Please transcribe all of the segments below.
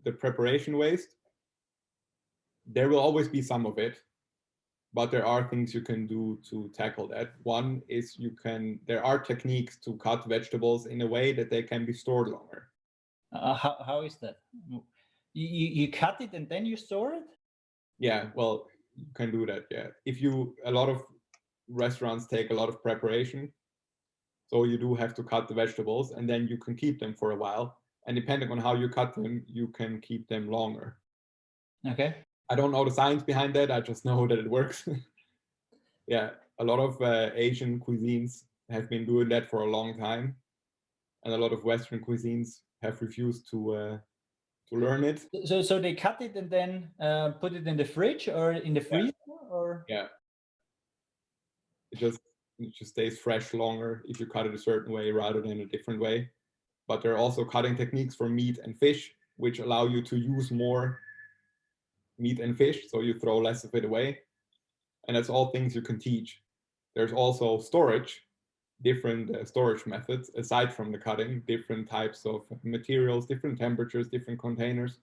the preparation waste, there will always be some of it, but there are things you can do to tackle that. One is there are techniques to cut vegetables in a way that they can be stored longer. How is that? You cut it and then you store it? Yeah, well, you can do that, yeah. A lot of restaurants take a lot of preparation, so you do have to cut the vegetables and then you can keep them for a while. And depending on how you cut them, you can keep them longer. Okay. I don't know the science behind that. I just know that it works. Yeah, a lot of Asian cuisines have been doing that for a long time, and a lot of Western cuisines have refused to learn it. So they cut it and then put it in the fridge or in the freezer, or? Yeah, it just stays fresh longer if you cut it a certain way rather than a different way. But there are also cutting techniques for meat and fish, which allow you to use more meat and fish, so you throw less of it away. And that's all things you can teach. There's also storage, different storage methods, aside from the cutting, different types of materials, different temperatures, different containers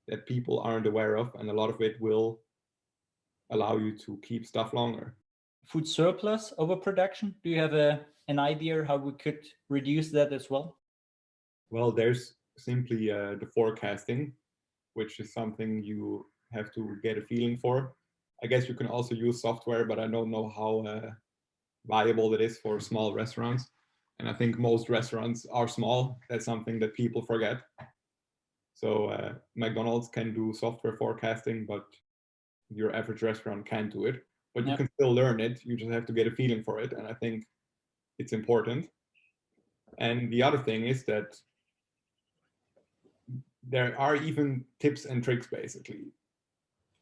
that people aren't aware of. And a lot of it will allow you to keep stuff longer. Food surplus, overproduction? Do you have an idea how we could reduce that as well? Well, there's simply the forecasting, which is something you have to get a feeling for. I guess you can also use software, but I don't know how viable it is for small restaurants. And I think most restaurants are small. That's something that people forget. So McDonald's can do software forecasting, but your average restaurant can't do it. But you can still learn it. You just have to get a feeling for it. And I think it's important. And the other thing is that there are even tips and tricks, basically.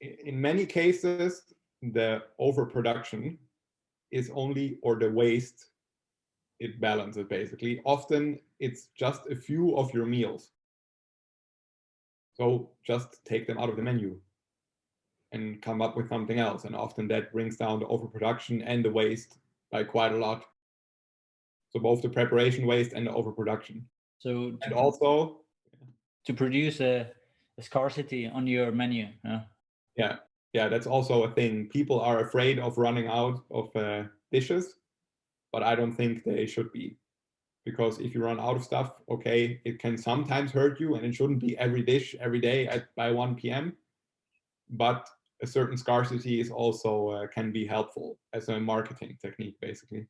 In many cases, the overproduction is only, or the waste, it balances basically. Often it's just a few of your meals. So just take them out of the menu and come up with something else. And often that brings down the overproduction and the waste by quite a lot. So both the preparation waste and the overproduction. So and also to produce a scarcity on your menu. Yeah, that's also a thing. People are afraid of running out of dishes, but I don't think they should be. Because if you run out of stuff, okay, it can sometimes hurt you, and it shouldn't be every dish every day by 1 p.m. But a certain scarcity is also can be helpful as a marketing technique, basically.